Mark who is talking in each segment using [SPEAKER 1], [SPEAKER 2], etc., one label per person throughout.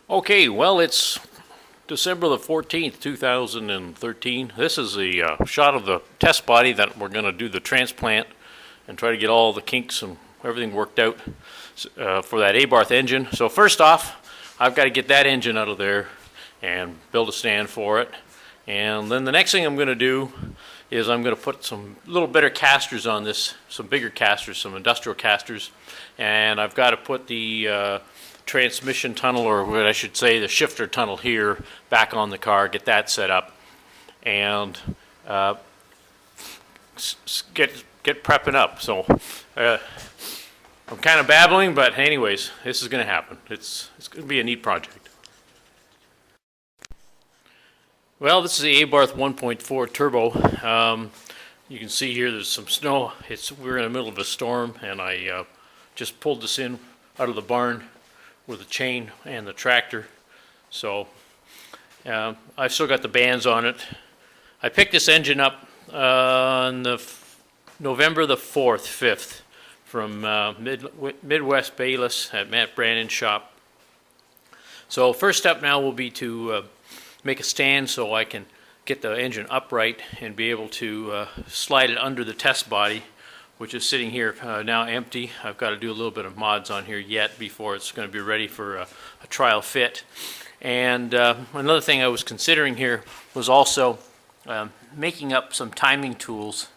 [SPEAKER 1] Okay, well, it's December the 14th, 2013. This is a shot of the test body that we're going to do the transplant and try to get all the kinks and everything worked out for that Abarth engine. So first off, I've got to get that engine out of there and build a stand for it. And then the next thing I'm going to do is I'm going to put some little better casters on this, some bigger casters, some industrial casters. And I've got to put the transmission tunnel, or what I should say, the shifter tunnel here back on the car, get that set up, and get prepping up. So I'm kind of babbling, but anyways, this is going to happen. It's going to be a neat project. Well, this is the Abarth 1.4 turbo. You can see here there's some snow. We're in the middle of a storm, and I just pulled this in out of the barn with the chain and the tractor. So I've still got the bands on it. I picked this engine up on the November the 4th, 5th from Midwest Bayless at Matt Brannan's shop. So first step now will be to make a stand so I can get the engine upright and be able to slide it under the test body, which is sitting here now empty. I've got to do a little bit of mods on here yet before it's going to be ready for a trial fit. And another thing I was considering here was also making up some timing tools.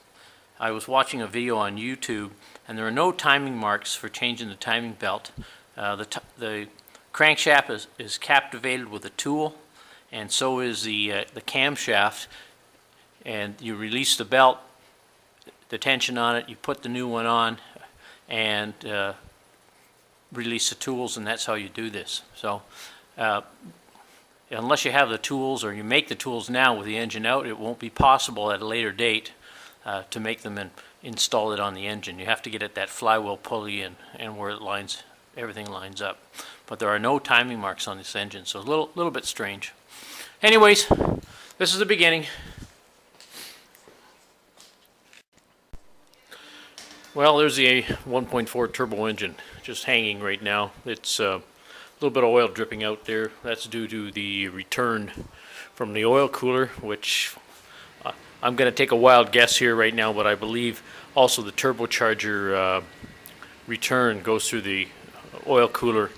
[SPEAKER 1] I was watching a video on YouTube, and there are no timing marks for changing the timing belt. The crankshaft is captivated with a tool, and so is the camshaft. And you release the belt, the tension on it, you put the new one on, and release the tools, and that's how you do this. So unless you have the tools, or you make the tools now with the engine out, it won't be possible at a later date to make them and install it on the engine. You have to get at that flywheel pulley and where everything lines up. But there are no timing marks on this engine, so a little bit strange. Anyways, this is the beginning. Well, there's the 1.4 turbo engine just hanging right now. It's a little bit of oil dripping out there. That's due to the return from the oil cooler, which I'm going to take a wild guess here right now, but I believe also the turbocharger return goes through the oil cooler,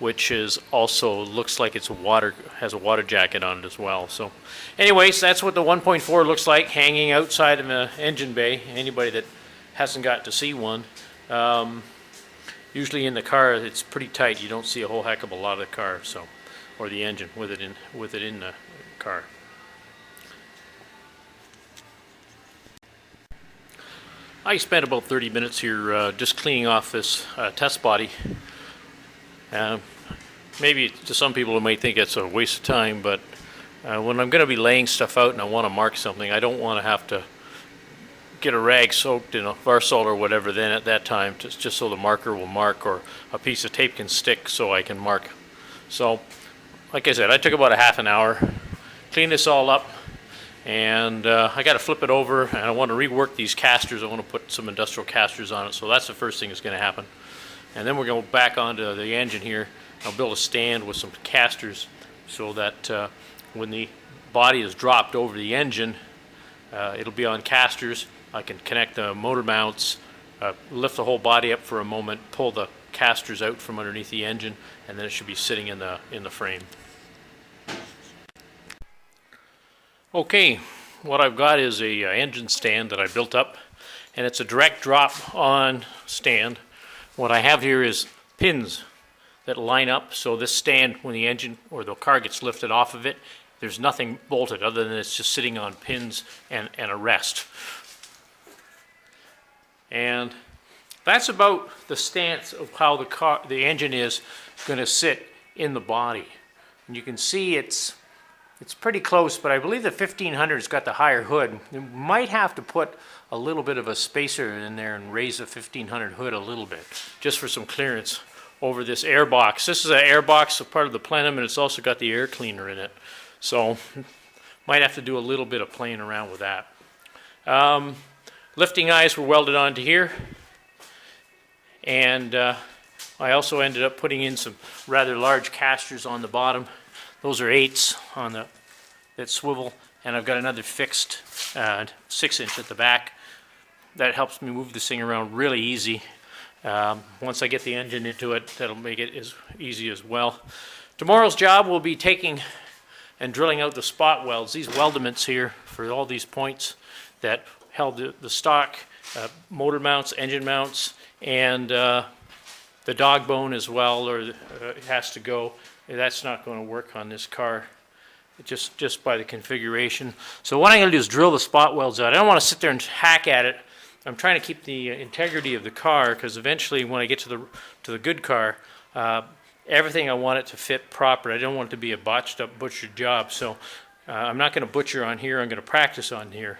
[SPEAKER 1] which is also looks like has a water jacket on it as well. So anyways, that's what the 1.4 looks like hanging outside of the engine bay. Anybody that hasn't got to see one, usually in the car it's pretty tight. You don't see a whole heck of a lot of the car, so, or the engine with it in the car. I spent about 30 minutes here just cleaning off this test body. Maybe to some people it might think it's a waste of time, but when I'm going to be laying stuff out and I want to mark something, I don't want to have to get a rag soaked in a Varsol or whatever then at that time, just so the marker will mark, or a piece of tape can stick so I can mark. So like I said, I took about a half an hour, clean this all up, and I got to flip it over, and I want to rework these casters. I want to put some industrial casters on it, so that's the first thing that's going to happen. And then we're going to go back onto the engine here. I'll build a stand with some casters so that when the body is dropped over the engine, it'll be on casters. I can connect the motor mounts, lift the whole body up for a moment, pull the casters out from underneath the engine, and then it should be sitting in the frame. Okay, what I've got is a engine stand that I built up, and it's a direct drop on stand. What I have here is pins that line up, so this stand, when the engine or the car gets lifted off of it, there's nothing bolted other than it's just sitting on pins and a rest. And that's about the stance of how the engine is going to sit in the body. And you can see it's pretty close, but I believe the 1500's got the higher hood. You might have to put a little bit of a spacer in there and raise the 1500 hood a little bit, just for some clearance over this air box. This is an air box, a part of the plenum, and it's also got the air cleaner in it. So might have to do a little bit of playing around with that. Lifting eyes were welded onto here, and I also ended up putting in some rather large casters on the bottom. Those are 8s on that swivel, and I've got another fixed 6-inch at the back. That helps me move this thing around really easy. Once I get the engine into it, that'll make it as easy as well. Tomorrow's job will be taking and drilling out the spot welds. These weldments here for all these points that held the stock motor mounts, engine mounts, and the dog bone as well, or it has to go. That's not going to work on this car, just by the configuration. So what I'm going to do is drill the spot welds out. I don't want to sit there and hack at it. I'm trying to keep the integrity of the car, because eventually when I get to the good car, everything I want it to fit proper. I don't want it to be a botched up, butchered job. So I'm not going to butcher on here. I'm going to practice on here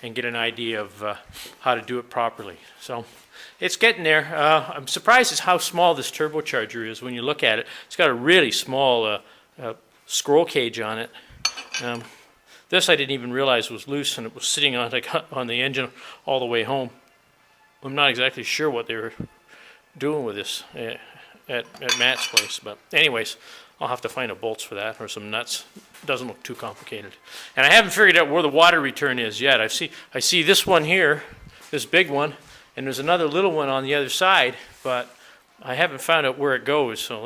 [SPEAKER 1] and get an idea of how to do it properly. So it's getting there. I'm surprised at how small this turbocharger is when you look at it. It's got a really small scroll cage on it. This I didn't even realize was loose, and it was sitting on the engine all the way home. I'm not exactly sure what they were doing with this at Matt's place, but anyways, I'll have to find a bolts for that or some nuts. It doesn't look too complicated. And I haven't figured out where the water return is yet. I see this one here, this big one, and there's another little one on the other side, but I haven't found out where it goes. So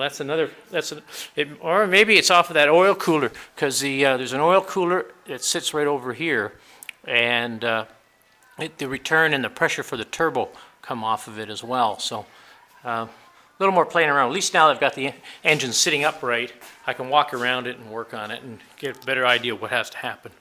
[SPEAKER 1] or maybe it's off of that oil cooler, because there's an oil cooler that sits right over here, and the return and the pressure for the turbo come off of it as well. So a little more playing around. At least now that I've got the engine sitting upright, I can walk around it and work on it and get a better idea of what has to happen.